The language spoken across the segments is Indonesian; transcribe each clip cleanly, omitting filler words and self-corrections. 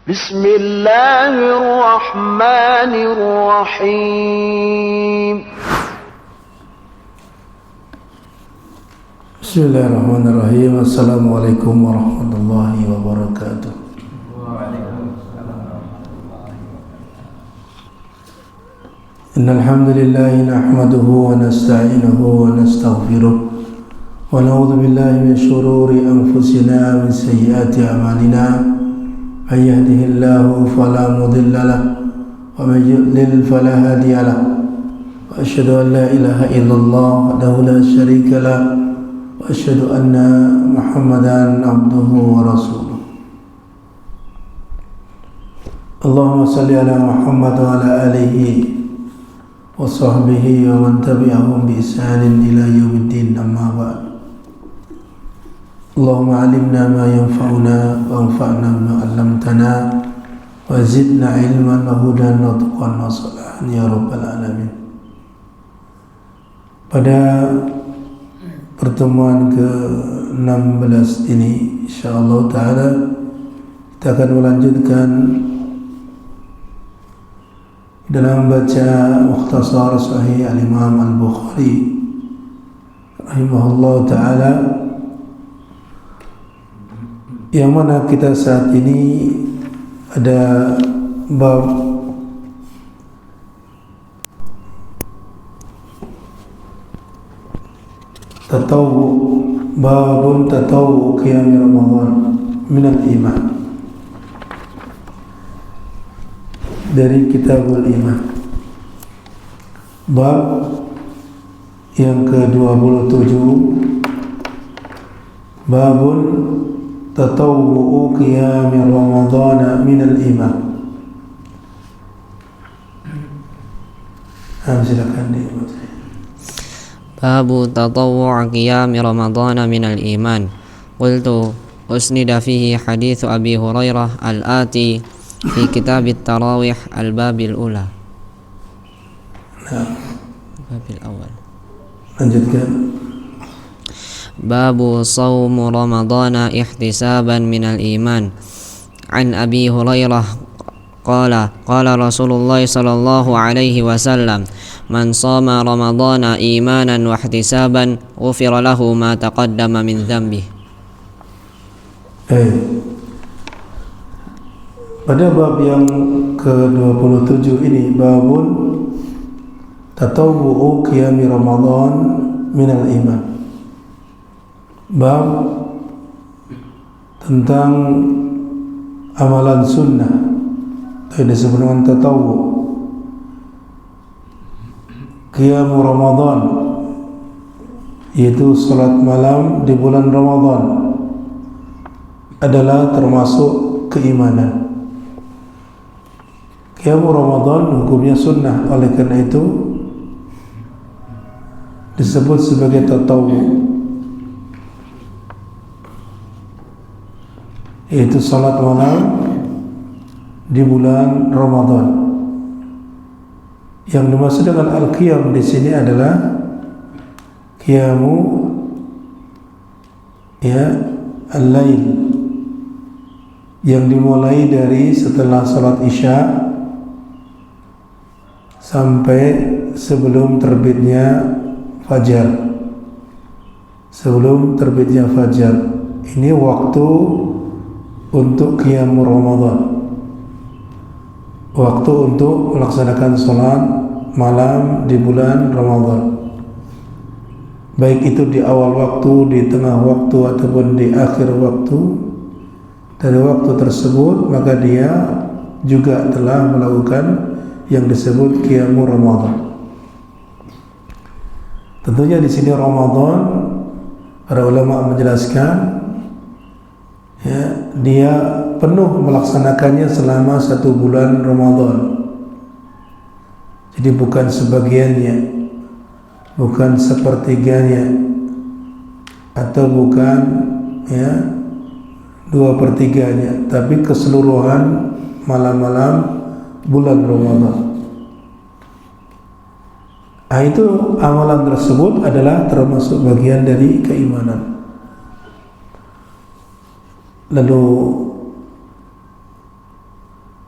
Bismillahirrahmanirrahim. Bismillahirrahmanirrahim. Assalamualaikum warahmatullahi wabarakatuh. Innal hamdalillah nahmaduhu wa nasta'inuhu wa nastaghfiruh wa na'udzu billahi min shururi anfusina wa min sayyiati a'malina. Man yahdihillahu fala mudilla lahu wa man yudlil fala hadiya lahu. Wa asyhadu an la ilaha illallah wahdahu la syarika lahu wa asyhadu anna Muhammadan abduhu wa rasuluh. Allahumma salli ala Muhammad wa ala alihi wa sahbihi wa man tabi'ahum bi ihsanin ila yaumiddin, amma ba'd. Allahumma alimna ma yanfa'una wa anfa'na bima 'allamtana wa zidna ilman wa hudan wa tuqan wa salahan ya rabbal alamin. Pada pertemuan ke-16 ini insyaallah taala kita akan melanjutkan dalam baca Mukhtasar Sahih Al-Imam Al-Bukhari rahimahullah ta'ala, yang mana kita saat ini ada bab babun tatawwu qiyam Ramadan min al-iman, dari Kitabul Iman. Bab yang ke-27, babun tatawwu qiyam Ramadan min al-iman. Silakan dibaca. Babu tatawwu' qiyam Ramadan min al-iman. Qultu usnida fihi hadits Abi Hurairah al-ati fi kitab at-tarawih al-babil ula. Babil awal. Lanjutkan. Babu shaum Ramadana ihtisaban min al-iman. An Abi Hurairah qala Rasulullah sallallahu alaihi wasallam, man shama Ramadana imanan wa ihtisaban ghufira lahu ma taqaddama min dhanbihi. Pada bab yang ke-27 ini, babun tatawwu qiyam Ramadan minal iman. Bab tentang amalan sunnah yang disebut dengan tatawwu qiyam Ramadan, yaitu salat malam di bulan Ramadan, adalah termasuk keimanan. Qiyam Ramadan hukumnya sunnah, oleh karena itu disebut sebagai tatawwu, yaitu salat malam di bulan Ramadan. Yang dimaksud dengan al-qiyam di sini adalah qiyamu al-lail, yang dimulai dari setelah salat Isya sampai sebelum terbitnya fajar. Sebelum terbitnya fajar, ini waktu untuk qiyam Ramadan, waktu untuk melaksanakan salat malam di bulan Ramadan, baik itu di awal waktu, di tengah waktu, ataupun di akhir waktu. Dari waktu tersebut maka dia juga telah melakukan yang disebut qiyam Ramadan. Tentunya di sini Ramadan, para ulama menjelaskan, dia penuh melaksanakannya selama 1 bulan Ramadan. Jadi bukan sebagiannya, bukan sepertiganya, atau bukan 2/3-nya, tapi keseluruhan malam-malam bulan Ramadan. Itu amalan tersebut adalah termasuk bagian dari keimanan. Lalu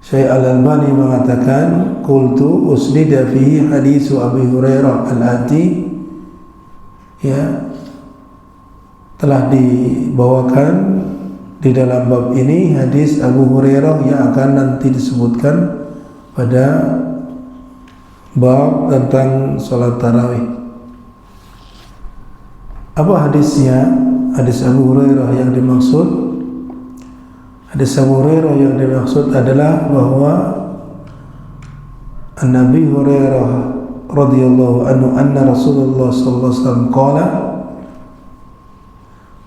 Syekh Al-Albani mengatakan qultu usnida fihi hadis Abi Hurairah al-ati, ya, telah dibawakan di dalam bab ini hadis Abu Hurairah yang akan nanti disebutkan pada bab tentang salat tarawih. Apa hadisnya? Hadis Abu Hurairah yang dimaksud, hadis Abu Hurairah yang dimaksud adalah bahwa Nabi Hurairah radhiyallahu anhu anna Rasulullah sallallahu alaihi wasallam qala,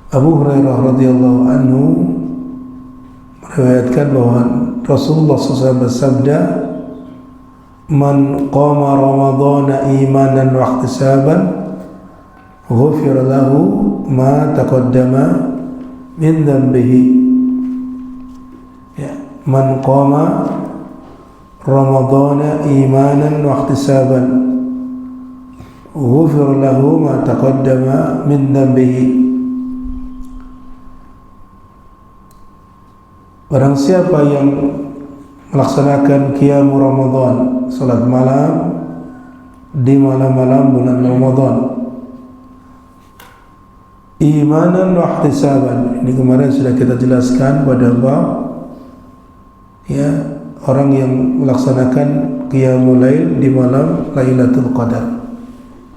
Abu Hurairah radhiyallahu anhu meriwayatkan bahwa Rasulullah SAW bersabda, man qama ramadhana imanan wa ihtisaban ghufira lahu ma taqaddama min dhanbihi. Ya, man qama ramadhana imanan wa ihtisaban ghufira lahu ma taqaddama min dhanbihi. Barang siapa yang melaksanakan qiyam Ramadan, salat malam di malam-malam bulan Ramadan, imanan wa ihtisaban, ini kemarin sudah kita jelaskan pada bab, ya, orang yang melaksanakan qiyamul lail di malam Lailatul Qadar,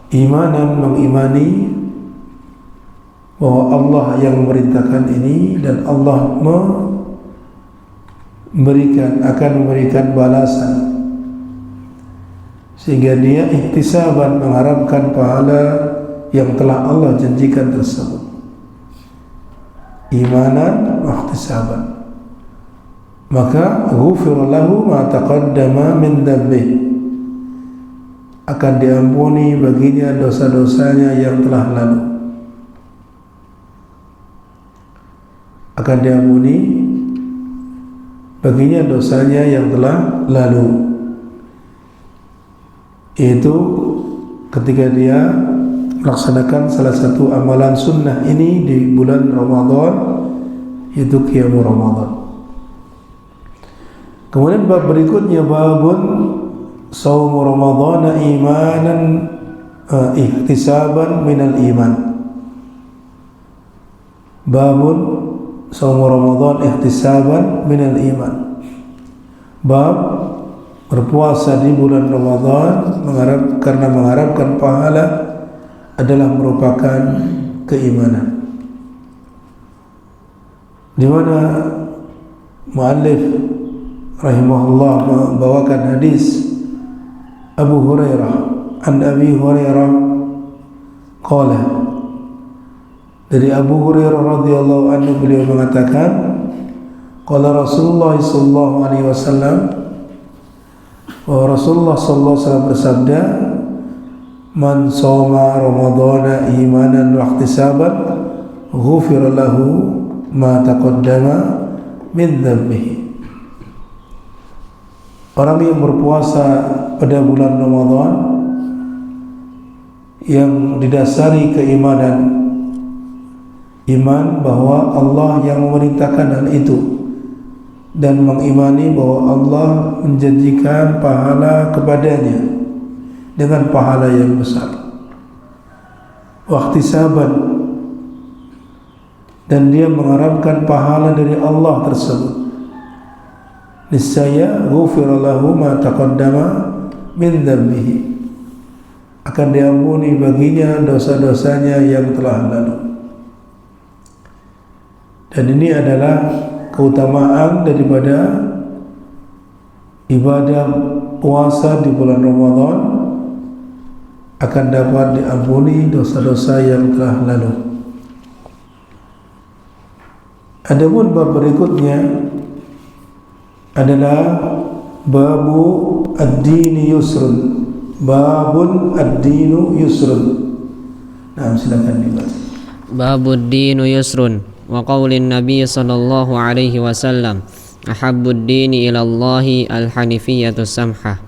imanan, mengimani bahwa Allah yang memerintahkan ini dan Allah akan memberikan balasan, sehingga dia ihtisaban, mengharapkan pahala yang telah Allah janjikan tersebut. Imanan wa ihtisaban, maka ghufira lahu ma taqaddama min dhanbi, akan diampuni baginya dosa-dosanya yang telah lalu, akan diampuni baginya dosanya yang telah lalu, yaitu ketika dia melaksanakan salah satu amalan sunnah ini di bulan Ramadan, yaitu qiyam Ramadan. Kemudian bab berikutnya, babun shaum Ramadan imanan ihtisaban minal iman. Babun shaum Ramadan ihtisaban minal iman. Bab berpuasa di bulan Ramadan karena mengharapkan pahala adalah merupakan keimanan. Di mana muallif rahimahullah membawakan hadis Abu Hurairah, an Abi Hurairah qala, dari Abu Hurairah radhiyallahu anhu beliau mengatakan, qala Rasulullah sallallahu alaihi wasallam, bahwa Rasulullah sallallahu alaihi wasallam bersabda, man shoma ramadhana imanan wa ihtisaban ghufira lahu ma taqaddama min dhanbihi. Orang yang berpuasa pada bulan Ramadan yang didasari keimanan, iman bahwa Allah yang memerintahkan hal itu, dan mengimani bahwa Allah menjanjikan pahala kepadanya dengan pahala yang besar, wahtisaban, dan dia mengharapkan pahala dari Allah tersebut, niscaya ghufira lahu ma taqaddama min dhanbihi, akan diampuni baginya dosa-dosanya yang telah lalu. Dan ini adalah keutamaan daripada ibadah puasa di bulan Ramadan, akan dapat diampuni dosa-dosa yang telah lalu. Adapun bab berikutnya adalah babu ad-dini yusrun. Babun ad-dinu yusrun. Nah, silakan dibaca. Babu ad-dinu yusrun wa qaulin Nabi sallallahu alaihi wasallam, ahabbud dini ila Allahi al-hanifiyatu samhah.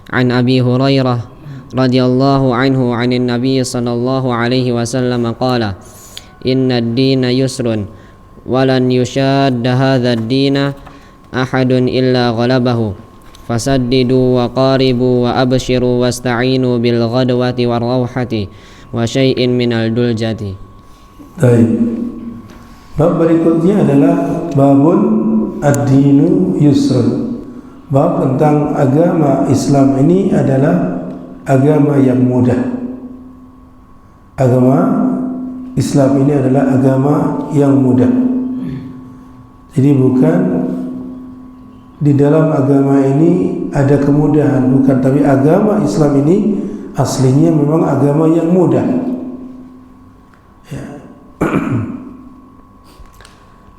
An Abi Hurairah radhiyallahu anhu 'anil Nabi sallallahu alaihi wasallam qala, inna ad-dina yusrun wa lan yushadda hadha ad-dina ahadun illa ghalabahu fasaddidu wa qaribu wa abshiru wasta'inu bil ghadwati war rawhati wa syai'in minal duljati. Baik. Bab berikutnya adalah babun ad-dinu yusrun. Bab tentang agama Islam ini adalah agama yang mudah. Agama Islam ini adalah agama yang mudah. Jadi bukan di dalam agama ini ada kemudahan, bukan, tapi agama Islam ini aslinya memang agama yang mudah. Ya.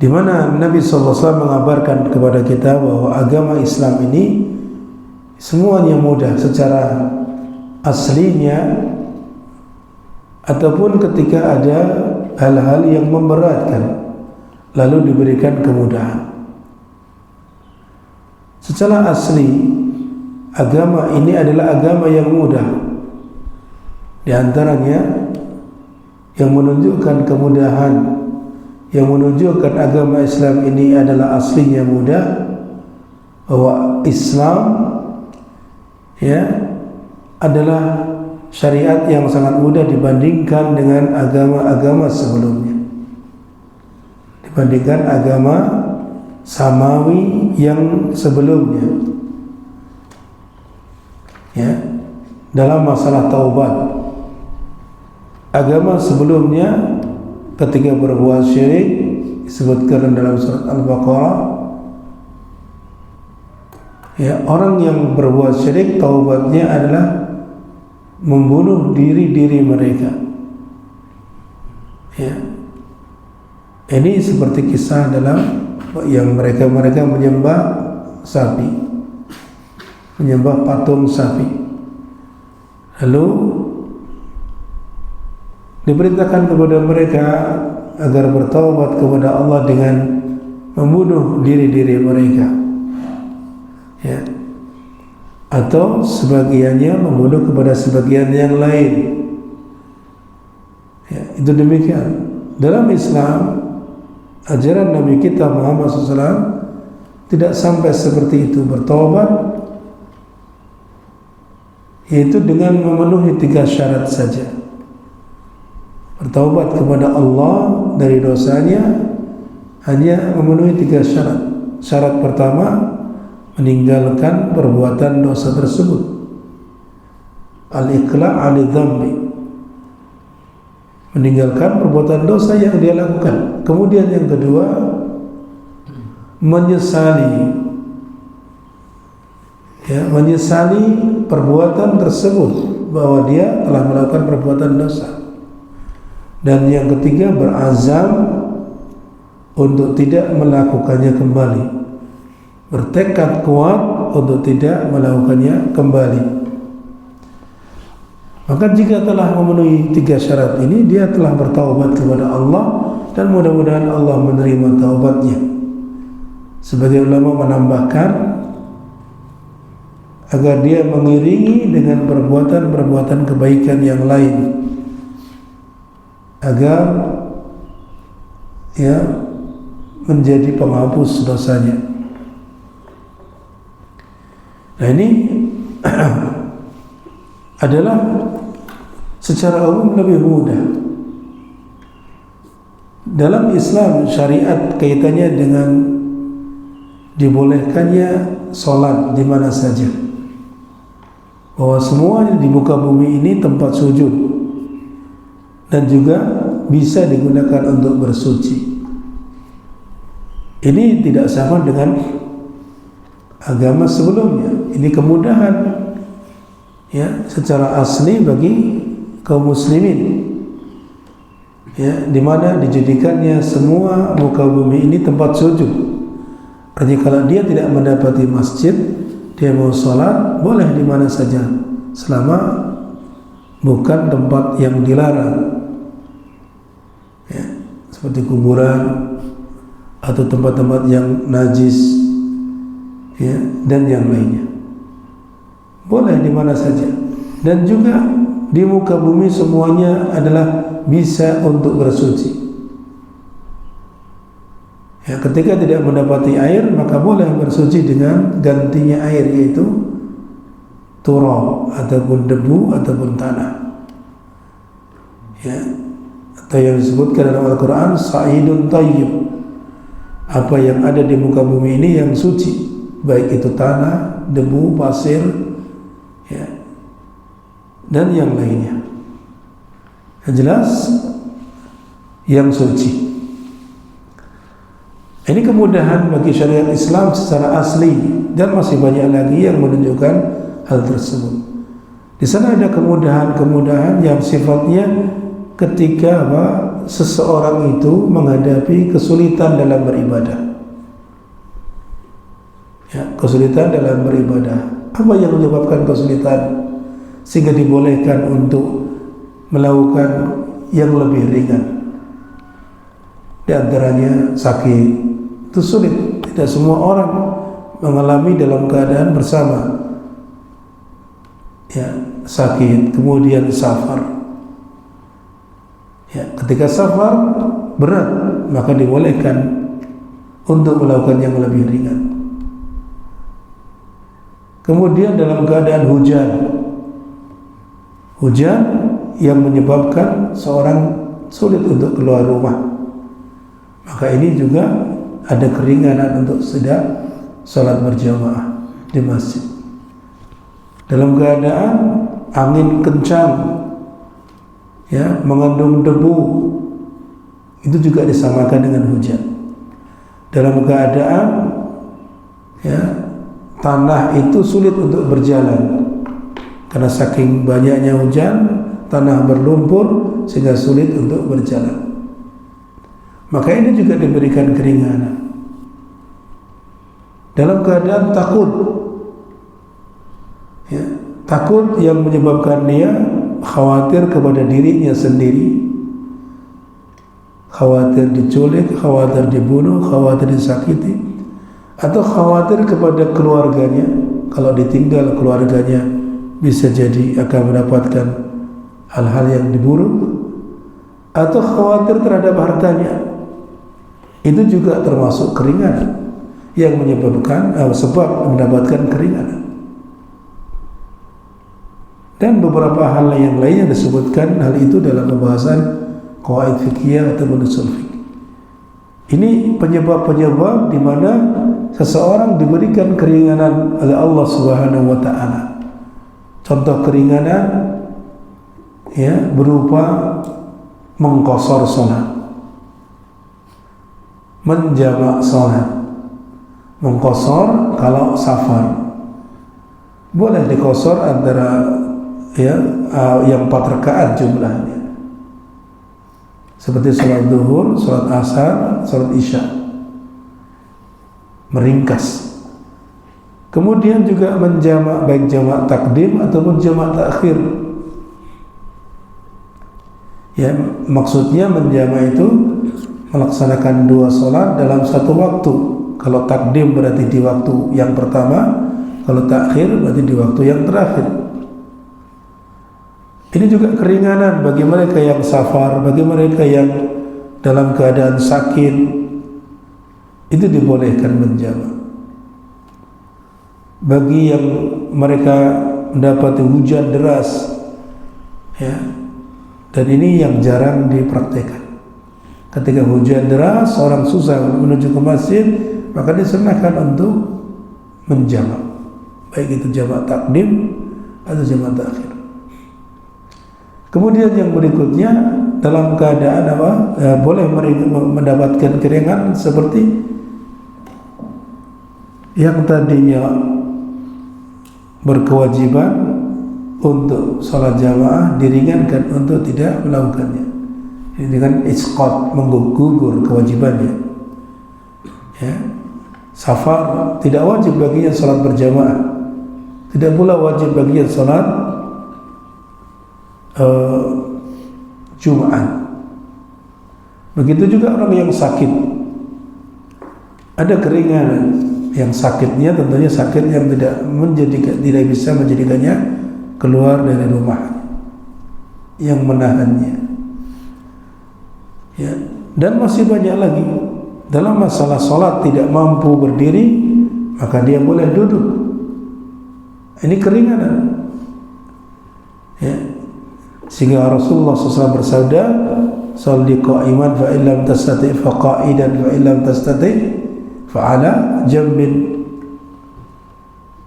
Di mana Nabi SAW mengabarkan kepada kita bahwa agama Islam ini semuanya mudah secara aslinya, ataupun ketika ada hal-hal yang memberatkan lalu diberikan kemudahan. Secara asli agama ini adalah agama yang mudah. Di antaranya yang menunjukkan kemudahan, yang menunjukkan agama Islam ini adalah aslinya mudah, bahwa Islam adalah syariat yang sangat mudah dibandingkan dengan agama-agama sebelumnya, dibandingkan agama samawi yang sebelumnya. Dalam masalah taubat, agama sebelumnya ketika berbuat syirik disebutkan dalam surat Al-Baqarah, orang yang berbuat syirik taubatnya adalah membunuh diri-diri mereka. Ini seperti kisah dalam yang mereka menyembah sapi, menyembah patung sapi. Lalu diperintahkan kepada mereka agar bertaubat kepada Allah dengan membunuh diri-diri mereka, atau sebagiannya membunuh kepada sebagian yang lain. Itu demikian. Dalam Islam, ajaran Nabi kita Muhammad SAW tidak sampai seperti itu. Bertaubat yaitu dengan memenuhi 3 syarat saja. Bertaubat kepada Allah dari dosanya hanya memenuhi 3 syarat. Syarat pertama, meninggalkan perbuatan dosa tersebut, al-iqla' 'ani dzambi, meninggalkan perbuatan dosa yang dia lakukan. Kemudian yang kedua, menyesali, menyesali perbuatan tersebut, bahwa dia telah melakukan perbuatan dosa. Dan yang ketiga, berazam untuk tidak melakukannya kembali, bertekad kuat untuk tidak melakukannya kembali. Maka jika telah memenuhi 3 syarat ini, dia telah bertaubat kepada Allah, dan mudah-mudahan Allah menerima taubatnya. Sebagai ulama menambahkan, agar dia mengiringi dengan perbuatan-perbuatan kebaikan yang lain, agar menjadi penghapus dosanya. Nah, ini adalah secara umum lebih mudah. Dalam Islam, syariat kaitannya dengan dibolehkannya sholat di mana saja, bahwa semuanya di muka bumi ini tempat sujud dan juga bisa digunakan untuk bersuci. Ini tidak sama dengan agama sebelumnya. Ini kemudahan secara asli bagi kaum muslimin, di mana dijadikannya semua muka bumi ini tempat sujud. Artinya kalau dia tidak mendapati masjid, dia mau sholat boleh di mana saja, selama bukan tempat yang dilarang, seperti kuburan atau tempat-tempat yang najis, dan yang lainnya. Boleh di mana saja. Dan juga di muka bumi semuanya adalah bisa untuk bersuci. Ya, ketika tidak mendapati air, maka boleh bersuci dengan gantinya air, yaitu turab ataupun debu ataupun tanah. Ya, atau yang disebutkan dalam Al-Quran sa'idun thayyib, apa yang ada di muka bumi ini yang suci, baik itu tanah, debu, pasir, ya, dan yang lainnya. Yang jelas yang suci. Ini kemudahan bagi syariat Islam secara asli, dan masih banyak lagi yang menunjukkan hal tersebut. Di sana ada kemudahan-kemudahan yang sifatnya ketika seseorang itu menghadapi kesulitan dalam beribadah. Ya, kesulitan dalam beribadah. Apa yang menyebabkan kesulitan sehingga dibolehkan untuk melakukan yang lebih ringan? Di antaranya sakit. Itu sulit, tidak semua orang mengalami dalam keadaan bersama. Ya, sakit, kemudian safar. Ya, ketika safar berat, maka dibolehkan untuk melakukan yang lebih ringan. Kemudian dalam keadaan hujan yang menyebabkan seorang sulit untuk keluar rumah, maka ini juga ada keringanan untuk tidak sholat berjamaah di masjid. Dalam keadaan angin kencang, ya, mengandung debu, itu juga disamakan dengan hujan. Dalam keadaan, ya, tanah itu sulit untuk berjalan karena saking banyaknya hujan, tanah berlumpur sehingga sulit untuk berjalan. Maka ini juga diberikan keringanan. Dalam keadaan takut, ya, takut yang menyebabkan dia khawatir kepada dirinya sendiri, khawatir diculik, khawatir dibunuh, khawatir disakiti, atau khawatir kepada keluarganya. Kalau ditinggal keluarganya bisa jadi akan mendapatkan hal-hal yang buruk, atau khawatir terhadap hartanya. Itu juga termasuk keringanan yang menyebabkan sebab mendapatkan keringanan. Dan beberapa hal yang lain yang disebutkan hal itu dalam pembahasan qawaid fikih atau usul fikih. Ini penyebab-penyebab di mana seseorang diberikan keringanan oleh Allah Subhanahu wa taala. Contoh keringanan, ya, berupa mengqashar salat, menjamak salat. Mengqashar kalau safar, boleh diqashar antara, ya, yang 4 rakaat jumlahnya, seperti salat zuhur, salat asar, salat isya, meringkas. Kemudian juga menjamak, baik jamak takdim ataupun jamak takhir. Ya, maksudnya menjamak itu melaksanakan 2 salat dalam satu waktu. Kalau takdim berarti di waktu yang pertama, kalau takhir berarti di waktu yang terakhir. Ini juga keringanan bagi mereka yang safar, bagi mereka yang dalam keadaan sakit, itu dibolehkan menjamak. Bagi yang mereka mendapati hujan deras, ya, dan ini yang jarang dipraktekkan. Ketika hujan deras, orang susah menuju ke masjid, maka disunahkan untuk menjamak, baik itu jamak takdim atau jamak takhir. Kemudian yang berikutnya, dalam keadaan apa? Boleh mendapatkan keringanan seperti yang tadinya berkewajiban untuk sholat jamaah diringankan untuk tidak melakukannya. Ini dengan isqat, menggugur kewajibannya. Ya. Safar tidak wajib baginya sholat berjamaah, tidak pula wajib baginya sholat Jumat. Begitu juga orang yang sakit, ada keringanan. Yang sakitnya tentunya sakit yang tidak bisa menjadikannya keluar dari rumah, yang menahannya. Ya, dan masih banyak lagi dalam masalah sholat tidak mampu berdiri, maka dia boleh duduk. Ini keringanan, ya. Sehingga Rasulullah SAW bersabda, "Shalli qa'iman fa illam tastati' fa qa'idan fa illam tastati' fa 'ala jambin."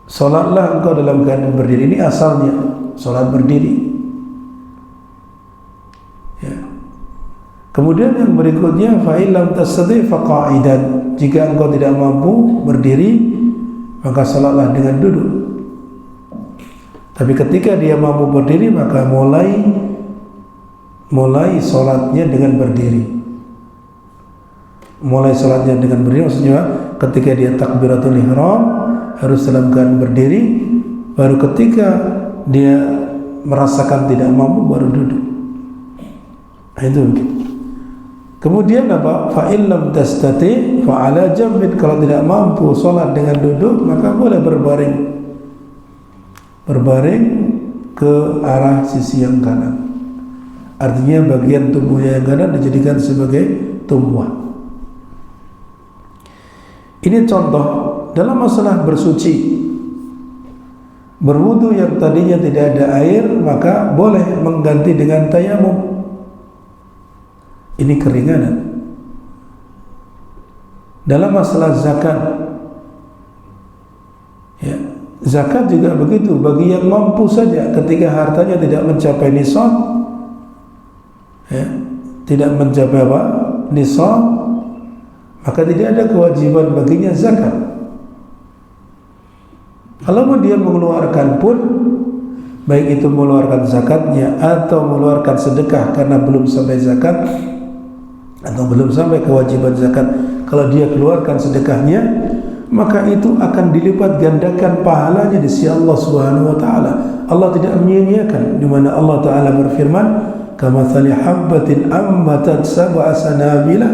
Salatlah engkau dalam keadaan berdiri. Ini asalnya salat berdiri, ya. Kemudian yang berikutnya, fa illam tastati' fa qa'idan. Jika engkau tidak mampu berdiri, maka salatlah dengan duduk. Tapi ketika dia mampu berdiri, maka mulai salatnya dengan berdiri. Mulai salatnya dengan berdiri maksudnya ketika dia takbiratul ihram harus dalam keadaan berdiri, baru ketika dia merasakan tidak mampu baru duduk. Itu. Kemudian apa? Fa illam tastati fa 'ala jambin. Kalau tidak mampu salat dengan duduk, maka boleh berbaring ke arah sisi yang kanan. Artinya bagian tubuhnya yang kanan dijadikan sebagai tumpuan. Ini contoh dalam masalah bersuci. Berwudu yang tadinya tidak ada air, maka boleh mengganti dengan tayamum. Ini keringanan. Dalam masalah zakat, ya, zakat juga begitu. Bagi yang mampu saja, ketika hartanya tidak mencapai nisab, ya, tidak mencapai apa? Nisab, maka tidak ada kewajiban baginya zakat. Kalau dia mengeluarkan pun, baik itu mengeluarkan zakatnya atau mengeluarkan sedekah karena belum sampai zakat atau belum sampai kewajiban zakat, kalau dia keluarkan sedekahnya, maka itu akan dilipat gandakan pahalanya di sisi Allah Subhanahu wa taala. Allah tidak menyia-nyiakan, di mana Allah taala berfirman, "Kamatsali habbatin ambatat sab'a sanabila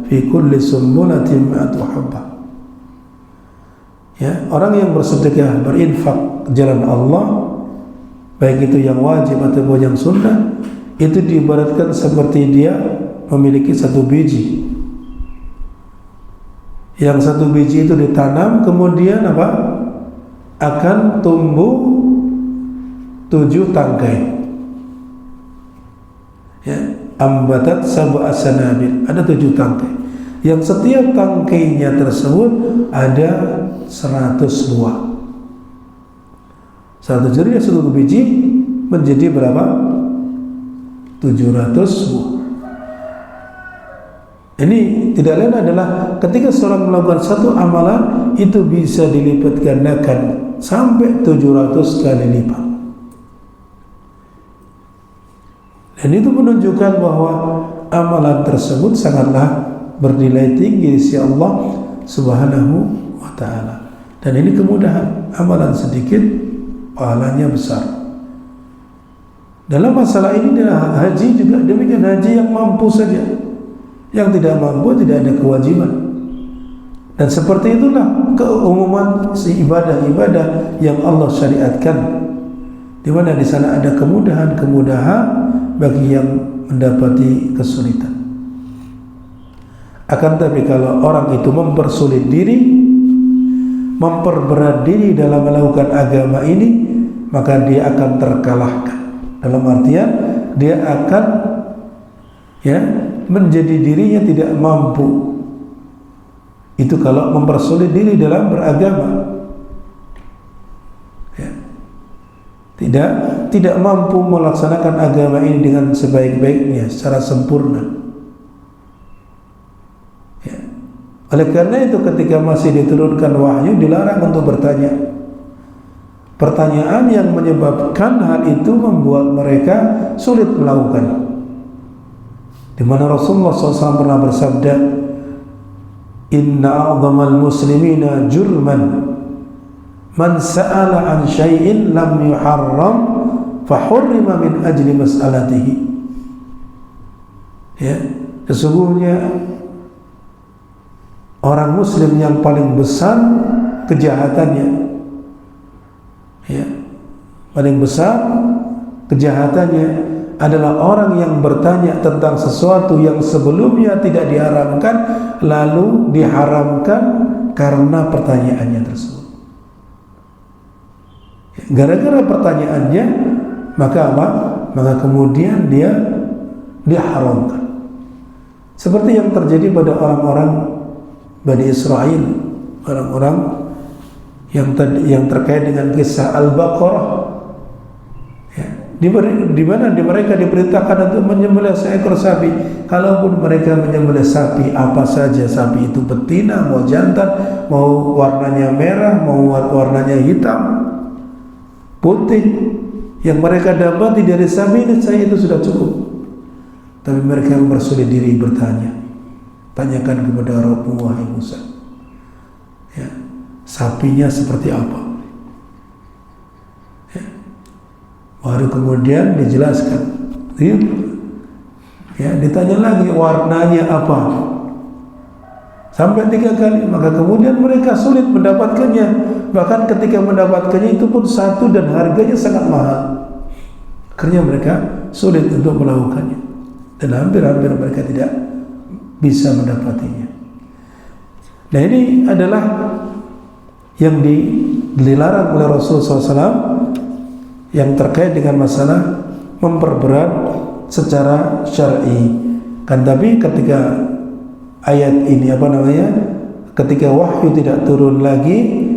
fi kulli sumbulatin mi'atu habbah." Ya, orang yang bersedekah, berinfak jalan Allah, baik itu yang wajib ataupun yang sunnah, itu diibaratkan seperti dia memiliki satu biji. Yang satu biji itu ditanam, kemudian apa? Akan tumbuh 7 tangkai. Ya, ambatat sab'a sanabil, ada 7 tangkai. Yang setiap tangkainya tersebut ada 100 buah. 1 jadi satu biji menjadi berapa? 700 buah. Ini tidak lain adalah ketika seorang melakukan satu amalan, itu bisa dilipat gandakan sampai 700 kali lipat. Dan itu menunjukkan bahwa amalan tersebut sangatlah bernilai tinggi di sisi Allah Subhanahu wa ta'ala. Dan ini kemudahan, amalan sedikit pahalanya besar. Dalam masalah ini haji juga demikian, haji yang mampu saja, yang tidak mampu tidak ada kewajiban. Dan seperti itulah keumuman si ibadah-ibadah yang Allah syariatkan, di mana di sana ada kemudahan-kemudahan bagi yang mendapati kesulitan. Akan tapi kalau orang itu mempersulit diri, memperberat diri dalam melakukan agama ini, maka dia akan terkalahkan. Dalam artian dia akan menjadi dirinya tidak mampu. Itu kalau mempersulit diri dalam beragama, tidak mampu melaksanakan agama ini dengan sebaik-baiknya, secara sempurna. Oleh karena itu ketika masih diturunkan wahyu, dilarang untuk bertanya. Pertanyaan yang menyebabkan hal itu membuat mereka sulit melakukan. Di mana Rasulullah SAW pernah bersabda, "Inna a'zamal muslimina jurman man sa'ala an syai'in lam yuharram fahurrima min ajli mas'alatihi." Ya, sesungguhnya orang muslim yang paling besar kejahatannya, paling besar kejahatannya adalah orang yang bertanya tentang sesuatu yang sebelumnya tidak diharamkan lalu diharamkan karena pertanyaannya tersebut. Gara-gara pertanyaannya, maka apa? Maka kemudian dia diharamkan. Seperti yang terjadi pada orang-orang Bani Israel, orang-orang yang terkait dengan kisah Al-Baqarah, ya, di mana mereka diperintahkan untuk menyembelih seekor sapi. Kalaupun mereka menyembelih sapi apa saja, sapi itu betina, mau jantan, mau warnanya merah, mau warnanya hitam, putih, yang mereka dapati dari sapi ini saya itu sudah cukup. Tapi mereka bersulit diri bertanya, tanyakan kepada Rabbu wahai Musa, ya, sapinya seperti apa? Ya. Baru kemudian dijelaskan, ya, ditanya lagi warnanya apa, sampai 3 kali. Maka kemudian mereka sulit mendapatkannya. Bahkan ketika mendapatkannya itu pun satu dan harganya sangat mahal. Akhirnya mereka sulit untuk melakukannya, dan hampir-hampir mereka tidak bisa mendapatinya. Nah, ini adalah yang dilarang oleh Rasulullah SAW yang terkait dengan masalah memperberat secara syar'i. Kan tapi ketika ayat ini ketika wahyu tidak turun lagi,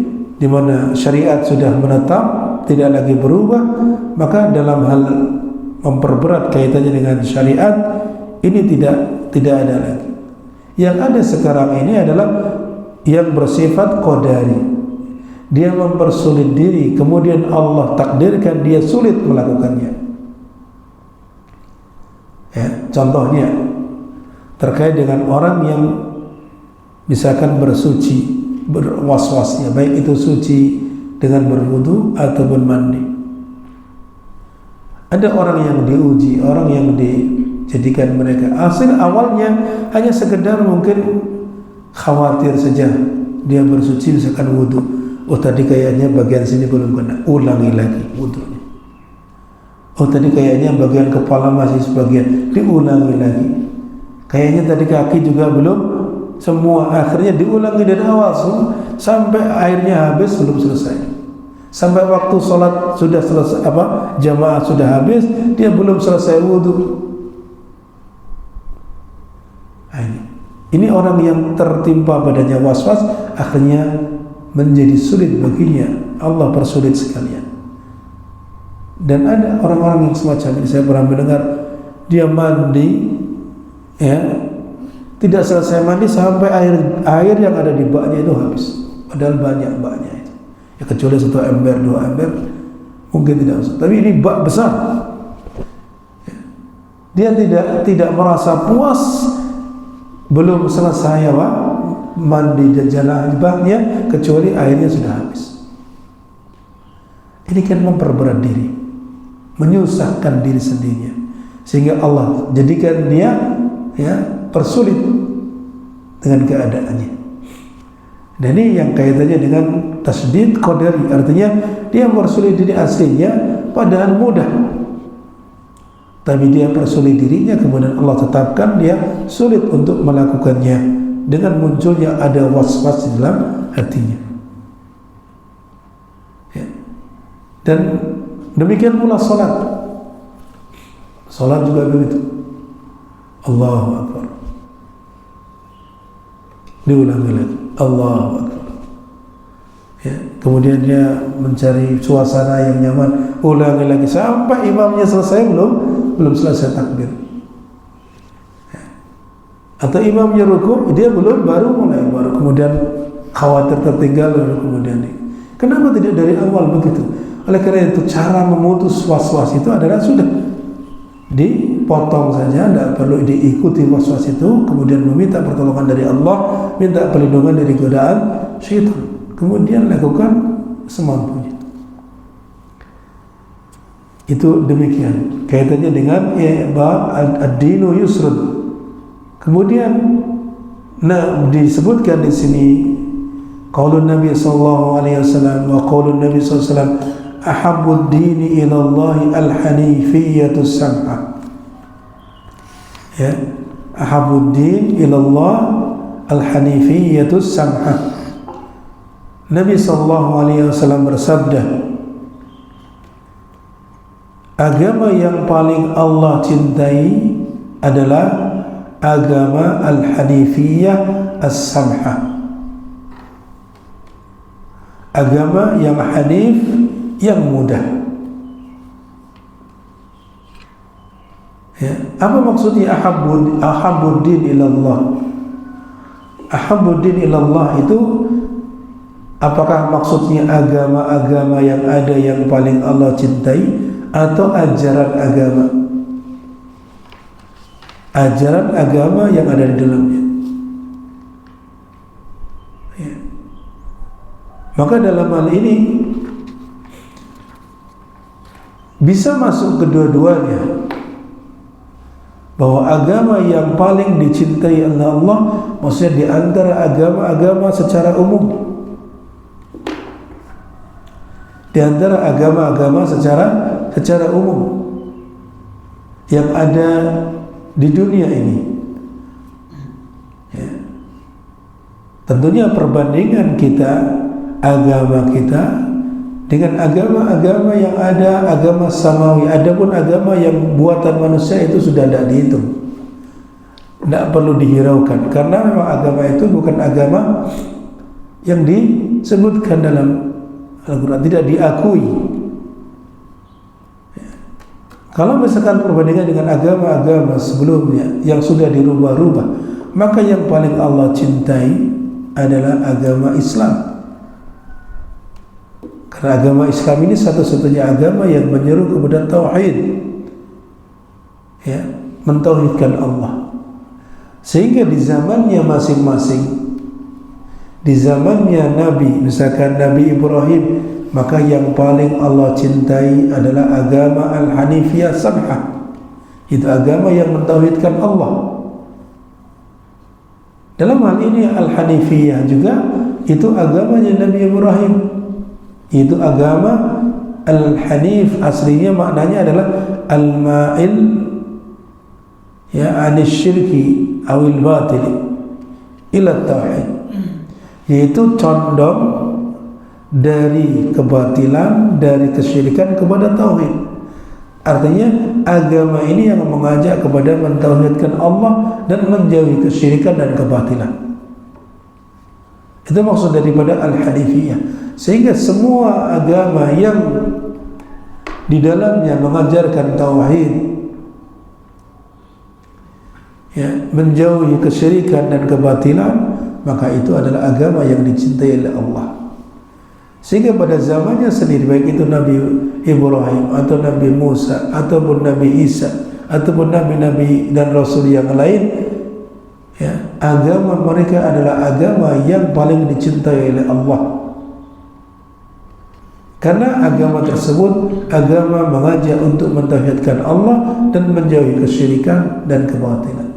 di mana syariat sudah menetap, tidak lagi berubah, maka dalam hal memperberat kaitannya dengan syariat ini tidak ada lagi. Yang ada sekarang ini adalah yang bersifat qadari. Dia mempersulit diri, kemudian Allah takdirkan dia sulit melakukannya. Ya, contohnya terkait dengan orang yang misalkan bersuci, berwas-wasnya, baik itu suci dengan berwudu ataupun mandi. Ada orang yang diuji, orang yang dijadikan mereka hasil awalnya hanya sekedar mungkin khawatir saja. Dia bersuci misalkan wudu, oh tadi kayaknya bagian sini belum kena, ulangi lagi wudunya. Oh tadi kayaknya bagian kepala masih sebagian, diulangi lagi. Kayaknya tadi kaki juga belum semua, akhirnya diulangi dari awal sampai airnya habis belum selesai. Sampai waktu sholat sudah selesai, jamaah sudah habis, dia belum selesai wudhu. Ini orang yang tertimpa padanya was-was, akhirnya menjadi sulit baginya. Allah persulit sekalian. Dan ada orang-orang yang semacam ini, saya pernah mendengar, dia mandi, ya, tidak selesai mandi sampai air yang ada di baknya itu habis. Padahal banyak baknya itu. Ya, kecuali 1 ember, 2 ember mungkin tidak usah. Tapi ini bak besar. Dia tidak merasa puas, belum selesai mandi dan jalan baknya, kecuali airnya sudah habis. Ini kan memperberat diri, menyusahkan diri sendirinya, sehingga Allah jadikan dia persulit dengan keadaannya. Dan ini yang kaitannya dengan tasdid qadari, artinya dia persulit diri aslinya padahal mudah, tapi dia persulit dirinya, kemudian Allah tetapkan dia sulit untuk melakukannya dengan munculnya ada was-was di dalam hatinya. Ya. Dan demikian pula salat juga begitu. Allahu Akbar, diulangi lagi, Allahu Akbar, ya, kemudian dia mencari suasana yang nyaman, ulangi lagi sampai imamnya selesai, belum selesai takbir, ya. Atau imamnya ruku, dia baru mulai, kemudian khawatir tertinggal, lalu kemudian kenapa tidak dari awal begitu? Oleh karena itu cara memutus was-was itu adalah sudah dipotong saja, tidak perlu diikuti was-was itu, kemudian meminta pertolongan dari Allah, minta perlindungan dari godaan syaitan, kemudian lakukan semampunya. Itu demikian kaitannya dengan bab ad-dinu yusrun. Kemudian disebutkan di sini qaulun Nabi sallallahu alaihi wasallam wa qaulun Nabi sallallahu alaihi wasallam ahabbud dini ilallahi al-hanifiyyatu sam'ah. Ya, ahabbud din ilallah al-hanifiyyatu sam'ah. Nabi SAW bersabda, agama yang paling Allah cintai adalah agama al-hanifiyyah as-sam'ah. Agama yang hanif, yang mudah. Ya, apa maksudnya ahabbud din ilallah? Ahabbud din ilallah itu apakah maksudnya agama-agama yang ada yang paling Allah cintai atau ajaran agama? Ajaran agama yang ada di dalamnya. Ya. Maka dalam hal ini bisa masuk kedua-duanya, bahwa agama yang paling dicintai oleh Allah maksudnya di antara agama-agama secara umum, di antara agama-agama secara umum yang ada di dunia ini. Ya. Tentunya perbandingan kita, agama kita dengan agama-agama yang ada, agama samawi. Adapun agama yang buatan manusia itu sudah tidak dihitung, tidak perlu dihiraukan, karena memang agama itu bukan agama yang disebutkan dalam Al-Quran, tidak diakui. Kalau misalkan perbandingan dengan agama-agama sebelumnya yang sudah dirubah-rubah, maka yang paling Allah cintai adalah agama Islam. Karena agama Islam ini satu-satunya agama yang menyeru kepada tauhid, ya, mentauhidkan Allah. Sehingga di zamannya masing-masing, di zamannya Nabi, misalkan Nabi Ibrahim, maka yang paling Allah cintai adalah agama al-Hanifiyah Sam'ah. Itu agama yang mentauhidkan Allah. Dalam hal ini al-Hanifiyah juga itu agamanya Nabi Ibrahim. Itu agama al-Hanif, aslinya maknanya adalah al-ma'il, ya, anis syirki awil batil ila tauhid, yaitu condong dari kebatilan, dari kesyirikan kepada tauhid. Artinya agama ini yang mengajak kepada mentauhidkan Allah dan menjauhi kesyirikan dan kebatilan. Itu maksud daripada al-Hanifiyah. Sehingga semua agama yang di dalamnya mengajarkan tauhid, ya, menjauhi kesyirikan dan kebatilan, maka itu adalah agama yang dicintai oleh Allah. Sehingga pada zamannya sendiri, baik itu Nabi Ibrahim atau Nabi Musa ataupun Nabi Isa ataupun Nabi-Nabi dan Rasul yang lain, ya, agama mereka adalah agama yang paling dicintai oleh Allah. Karena agama tersebut agama mengajak untuk mentauhidkan Allah dan menjauhi kesyirikan dan kebatilan.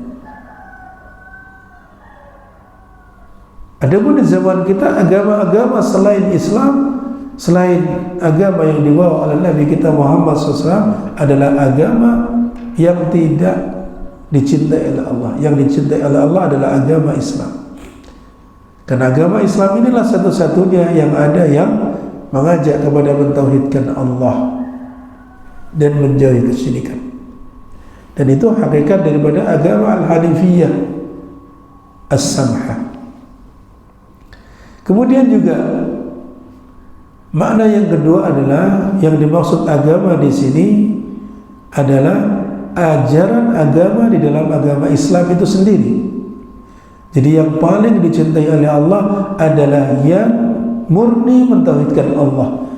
Adapun di zaman kita, agama-agama selain Islam, selain agama yang dibawa oleh Nabi kita Muhammad SAW, adalah agama yang tidak dicintai oleh Allah. Yang dicintai oleh Allah adalah agama Islam. Karena agama Islam inilah satu-satunya yang ada yang mengajak kepada mentauhidkan Allah dan menjauhi kesyirikan. Dan itu hakikat daripada agama al-Hanifiyah as-Sam'ah. Kemudian juga makna yang kedua adalah, yang dimaksud agama di sini adalah ajaran agama di dalam agama Islam itu sendiri. Jadi yang paling dicintai oleh Allah adalah yang murni mentauhidkan Allah.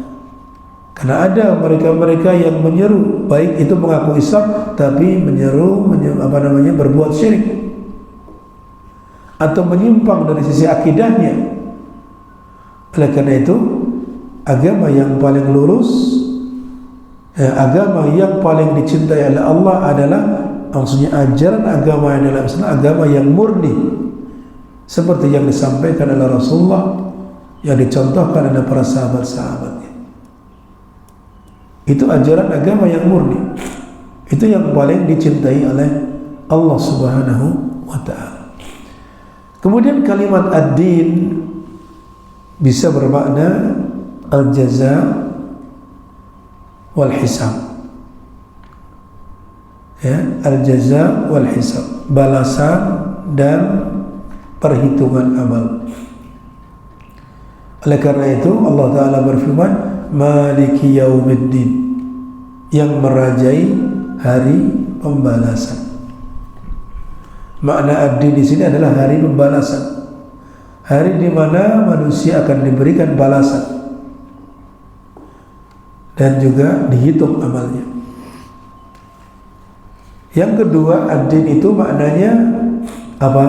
Karena ada mereka-mereka yang menyeru, baik itu mengaku Islam tapi menyeru berbuat syirik atau menyimpang dari sisi akidahnya. Oleh karena itu, agama yang paling lurus, agama yang paling dicintai oleh Allah adalah, maksudnya ajaran agama yang dalam Islam, agama yang murni, seperti yang disampaikan oleh Rasulullah, yang dicontohkan oleh para sahabat-sahabatnya. Itu ajaran agama yang murni. Itu yang paling dicintai oleh Allah Subhanahu wa ta'ala. Kemudian kalimat ad-din bisa bermakna al-jaza wal hisab. Ya, al-jaza wal hisab, balasan dan perhitungan amal. Oleh karena itu Allah Ta'ala berfirman, Maliki yaumiddin, yang merajai hari pembalasan. Makna ad-din di sini adalah hari pembalasan, hari di mana manusia akan diberikan balasan dan juga dihitung amalnya. Yang kedua, ad-din itu maknanya apa?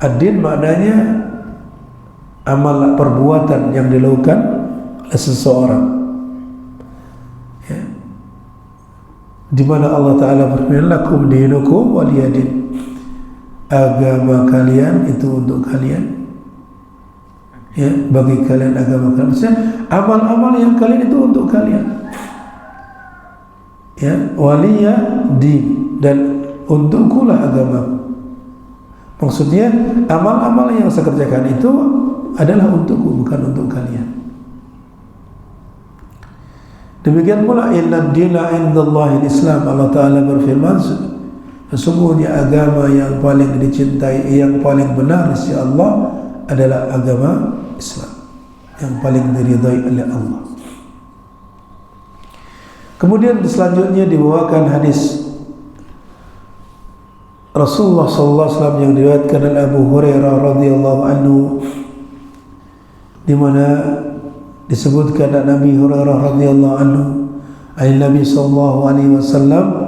Ad-din maknanya amal perbuatan yang dilakukan oleh seseorang, ya. Di mana Allah Ta'ala berfirman, lakum dinukum waliyadin, agama kalian itu untuk kalian, ya, bagi kalian agama kalian. Maksudnya amal-amal yang kalian itu untuk kalian, ya, waliyadin, dan untukkulah agama. Maksudnya amal-amal yang saya kerjakan itu adalah untukku, bukan untuk kalian. Demikian pula inna dina indallahi al-Islam. Allah Ta'ala berfirman, sesungguhnya agama yang paling dicintai, yang paling benar di sisi Allah adalah agama Islam, yang paling diridhai oleh Allah. Kemudian selanjutnya dibawakan hadis Rasulullah SAW yang diriwayatkan oleh Abu Hurairah radhiyallahu anhu, di mana disebutkan Nabi Hurairah radhiyallahu anhu dari Nabi sallallahu alaihi wasallam,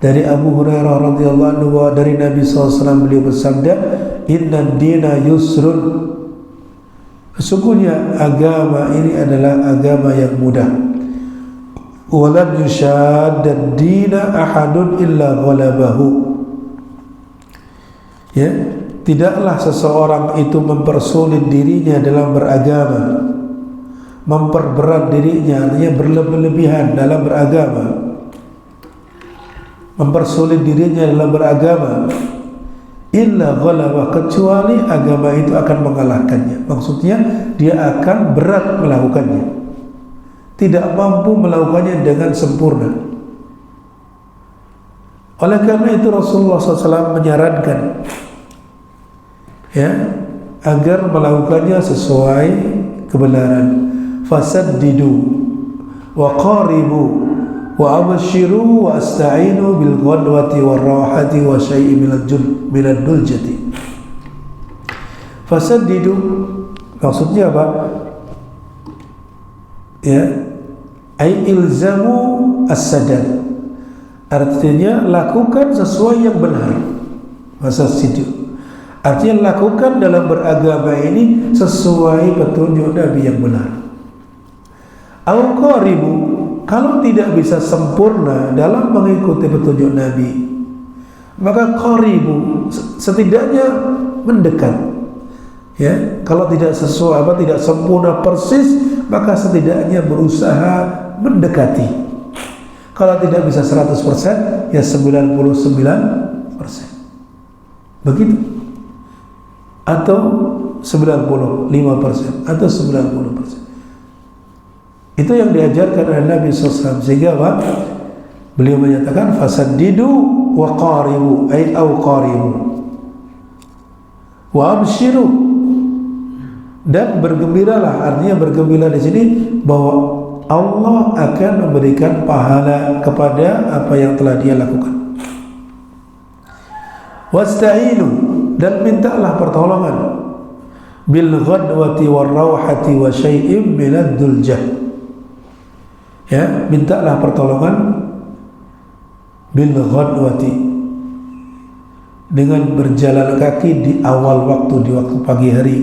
dari Abu Hurairah radhiyallahu anhu dari Nabi sallallahu alaihi wasallam, beliau bersabda, inna dina yusrun, sesungguhnya agama ini adalah agama yang mudah. Walan yushadda dina ahadun illa ghalabahu, ya, tidaklah seseorang itu mempersulit dirinya dalam beragama, memperberat dirinya, artinya berlebihan dalam beragama, mempersulit dirinya dalam beragama, illa ghalabah, kecuali agama itu akan mengalahkannya. Maksudnya dia akan berat melakukannya, tidak mampu melakukannya dengan sempurna. Oleh karena itu Rasulullah SAW menyarankan, ya, agar melakukannya sesuai kebenaran. Fasaddidu wa qaribu wa abshiru wa asta'inu bil ghadwati war rawhati wa syai'in minad duljati. Fasaddidu maksudnya apa? Ya, ai ilzamu as-sadad, artinya lakukan sesuai yang benar. Fasaddidu artinya lakukan dalam beragama ini sesuai petunjuk Nabi yang benar. Au qaribu, kalau tidak bisa sempurna dalam mengikuti petunjuk Nabi, maka qaribu, setidaknya mendekat. Ya, kalau tidak sesuai, tidak sempurna persis, maka setidaknya berusaha mendekati. Kalau tidak bisa 100%, ya 99%. Begitu. Atau 95% atau 90%. Itu yang diajarkan oleh Nabi SAW. Sehingga apa? Beliau menyatakan fasaddidu wa qaribu, ay au qaribu wa abshiru, dan bergembiralah. Artinya bergembira di sini bahwa Allah akan memberikan pahala kepada apa yang telah dia lakukan. Wasta'inu, dan mintalah pertolongan, bil ghadwati war rawhati wa syai'im minad duljah. Ya, mintalah pertolongan bil ghadwati, dengan berjalan kaki di awal waktu, di waktu pagi hari,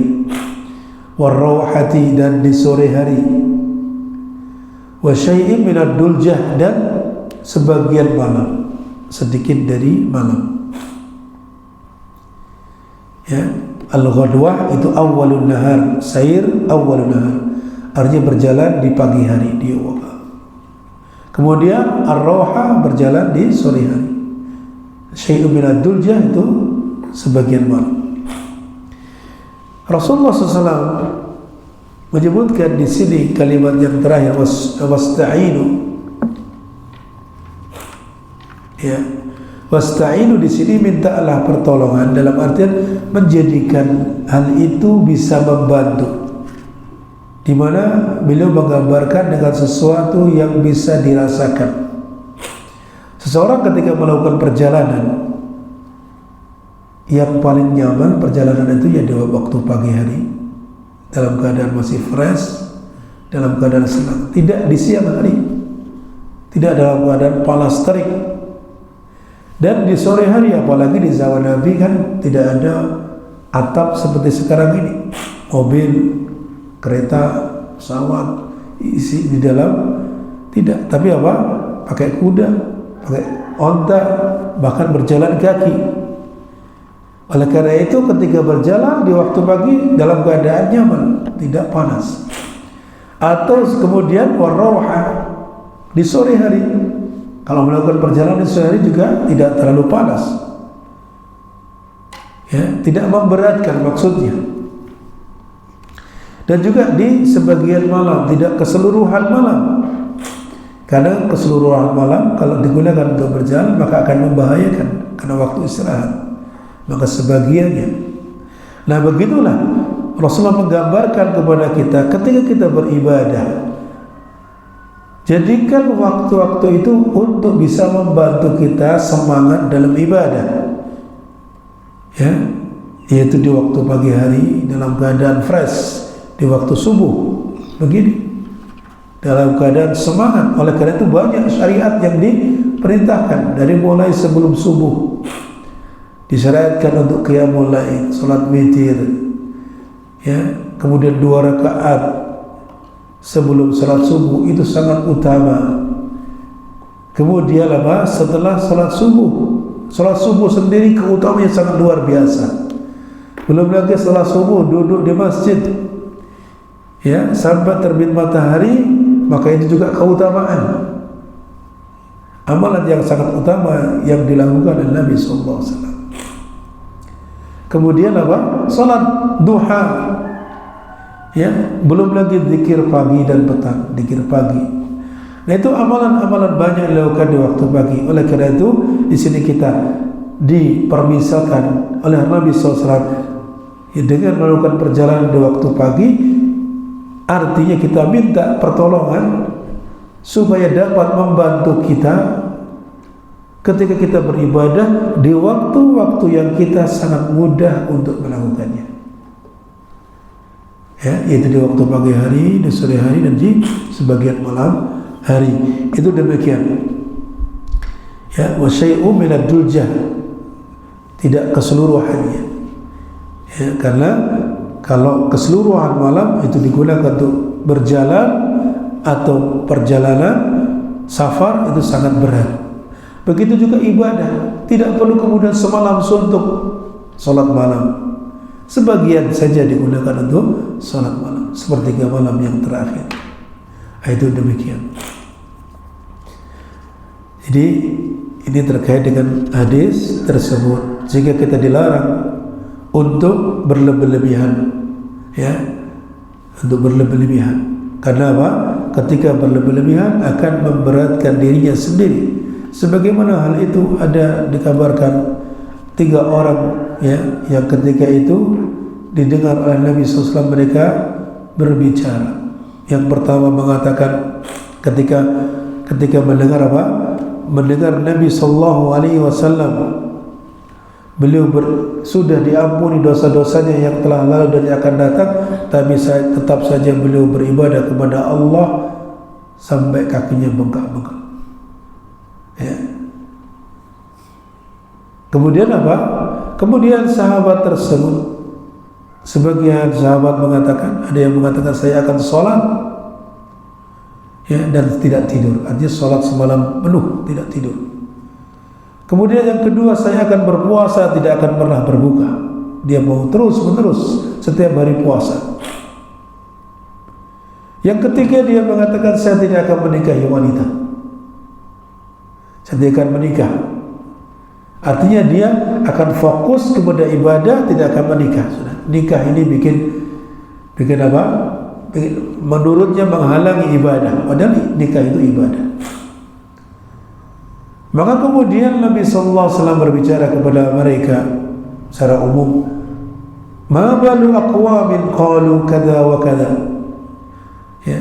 war rawhati, dan di sore hari, wa syai'in minad duljah, dan sebagian malam, sedikit dari malam. Ya, al-ghadwah itu awalun nahar, sair awalun nahar. artinya berjalan di pagi hari, di kemudian ar-rawha berjalan di sore hari. Syai'un min ad-duljah itu sebagian malam. Rasulullah SAW menyebutkan di sini kalimat yang terakhir, wasta'inu. Ya, wasta'inu di sini mintalah pertolongan, dalam artian menjadikan hal itu bisa membantu. Di mana beliau menggambarkan dengan sesuatu yang bisa dirasakan. Seseorang ketika melakukan perjalanan, yang paling nyaman perjalanan itu ya di waktu pagi hari, dalam keadaan masih fresh, dalam keadaan senang. Tidak di siang hari, tidak dalam keadaan panas terik. Dan di sore hari, apalagi di zaman Nabi kan tidak ada atap seperti sekarang ini, mobil, kereta, pesawat isi di dalam, tidak. Tapi apa? Pakai kuda, pakai onta, bahkan berjalan kaki. Oleh karena itu ketika berjalan di waktu pagi dalam keadaan nyaman, tidak panas. Atau kemudian warrawha di sore hari, kalau melakukan perjalanan di sore hari juga tidak terlalu panas, ya, tidak memberatkan maksudnya. Dan juga di sebagian malam, tidak keseluruhan malam. Karena keseluruhan malam kalau digunakan untuk berjalan maka akan membahayakan karena waktu istirahat. Maka sebagiannya. Nah, begitulah Rasulullah menggambarkan kepada kita ketika kita beribadah, jadikan waktu-waktu itu untuk bisa membantu kita semangat dalam ibadah, ya, yaitu di waktu pagi hari dalam keadaan fresh, di waktu subuh begini dalam keadaan semangat. Oleh karena itu banyak syariat yang diperintahkan dari mulai sebelum subuh, disyariatkan untuk qiyamul lail, salat witir, ya, kemudian 2 rakaat sebelum salat subuh itu sangat utama. Kemudian apa? Setelah salat subuh sendiri keutamaannya sangat luar biasa. Belum lagi setelah subuh duduk di masjid, ya, sampai terbit matahari, maka itu juga keutamaan. Amalan yang sangat utama yang dilakukan oleh Nabi SAW. Kemudian apa? Salat duha, ya, belum lagi zikir pagi dan petang, zikir pagi. Nah, itu amalan-amalan banyak dilakukan di waktu pagi. Oleh karena itu di sini kita dipermisalkan oleh Nabi SAW, ya, dengan melakukan perjalanan di waktu pagi. Artinya kita minta pertolongan supaya dapat membantu kita ketika kita beribadah di waktu-waktu yang kita sangat mudah untuk melakukannya, ya, yaitu di waktu pagi hari, di sore hari, dan di sebagian malam hari. Itu demikian, ya, wa syai'un min ad-duljah, tidak keseluruhannya, ya, karena kalau keseluruhan malam itu digunakan untuk berjalan atau perjalanan safar itu sangat berat. Begitu juga ibadah, tidak perlu kemudian semalam suntuk salat malam. Sebagian saja digunakan untuk salat malam, sepertiga malam yang terakhir. Itu demikian. Jadi ini terkait dengan hadis tersebut, sehingga kita dilarang untuk berlebih-lebihan, ya, untuk berlebih-lebihan. Karena apa? Ketika berlebih-lebihan akan memberatkan dirinya sendiri. Sebagaimana hal itu ada dikabarkan 3 orang, ya, yang ketika itu didengar oleh Nabi SAW mereka berbicara. Yang pertama mengatakan ketika mendengar apa? Mendengar Nabi SAW, beliau sudah diampuni dosa-dosanya yang telah lalu dan yang akan datang, tapi tetap saja beliau beribadah kepada Allah sampai kakinya bengkak-bengkak, ya. Kemudian apa? Kemudian sahabat tersebut, sebagian sahabat mengatakan, ada yang mengatakan saya akan sholat, ya, dan tidak tidur. Artinya sholat semalam penuh, tidak tidur. Kemudian yang kedua, saya akan berpuasa, tidak akan pernah berbuka. Dia mau terus menerus setiap hari puasa. Yang ketiga, dia mengatakan saya tidak akan menikahi wanita. Saya tidak akan menikah. Artinya dia akan fokus kepada ibadah, tidak akan menikah. Sudah. Nikah ini bikin apa? Menurutnya menghalangi ibadah. Padahal nikah itu ibadah. Maka kemudian Nabi SAW berbicara kepada mereka secara umum, ma balu aqwamin qalu kada wa kada. Ya.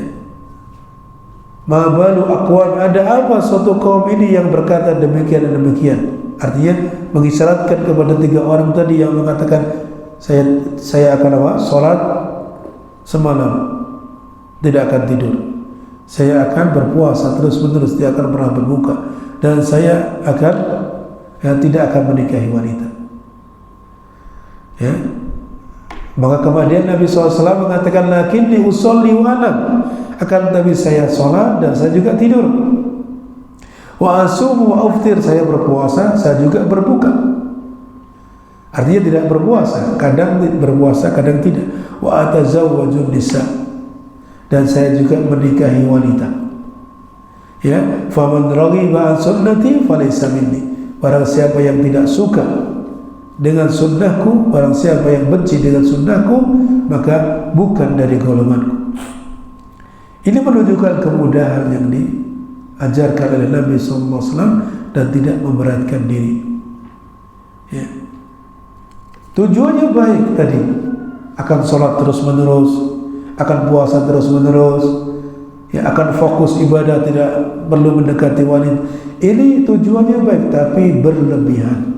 Ma balu aqwam, ada apa suatu kaum ini yang berkata demikian dan demikian. Artinya mengisyaratkan kepada 3 orang tadi yang mengatakan saya akan apa? Salat semalam, tidak akan tidur. Saya akan berpuasa terus-menerus, tidak akan pernah berbuka, dan saya akan tidak akan menikahi wanita. Ya. Maka kemudian Nabi SAW mengatakan, lakinni usolli wa anam, akan tapi saya sholat dan saya juga tidur. Wa asumu wa uftir, saya berpuasa, saya juga berbuka. Artinya tidak berpuasa, kadang berpuasa, kadang tidak. Wa atazawwajun nisa, dan saya juga menikahi wanita. Ya, faman raghiba an sunnati falaysa minni. Barang siapa yang tidak suka dengan sunnahku, barang siapa yang benci dengan sunnahku, maka bukan dari golonganku. Ini menunjukkan kemudahan yang diajarkan oleh Nabi SAW dan tidak memberatkan diri. Ya. Tujuannya baik tadi, akan sholat terus menerus, akan puasa terus menerus, ya, akan fokus ibadah, tidak perlu mendekati wanita. Ini tujuannya baik, tapi berlebihan,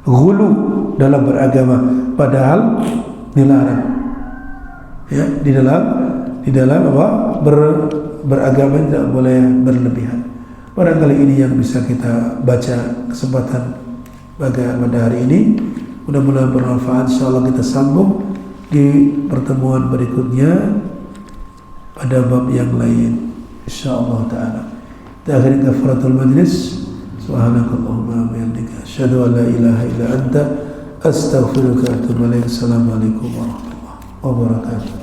ghulu dalam beragama, padahal dilarang. Ya, di dalam apa? Beragama tidak boleh berlebihan. Barangkali ini yang bisa kita baca kesempatan pada hari ini. Mudah-mudahan bermanfaat. Insyaallah kita sambung di pertemuan berikutnya pada bab yang lain. Insyaallah taala. Kita akhiri kafaratul majlis. Subhanakallahumma wa bihamdika asyhadu an la ilaha illa anta astaghfiruka wa atubu ilaik. Assalamualaikum warahmatullahi wabarakatuh.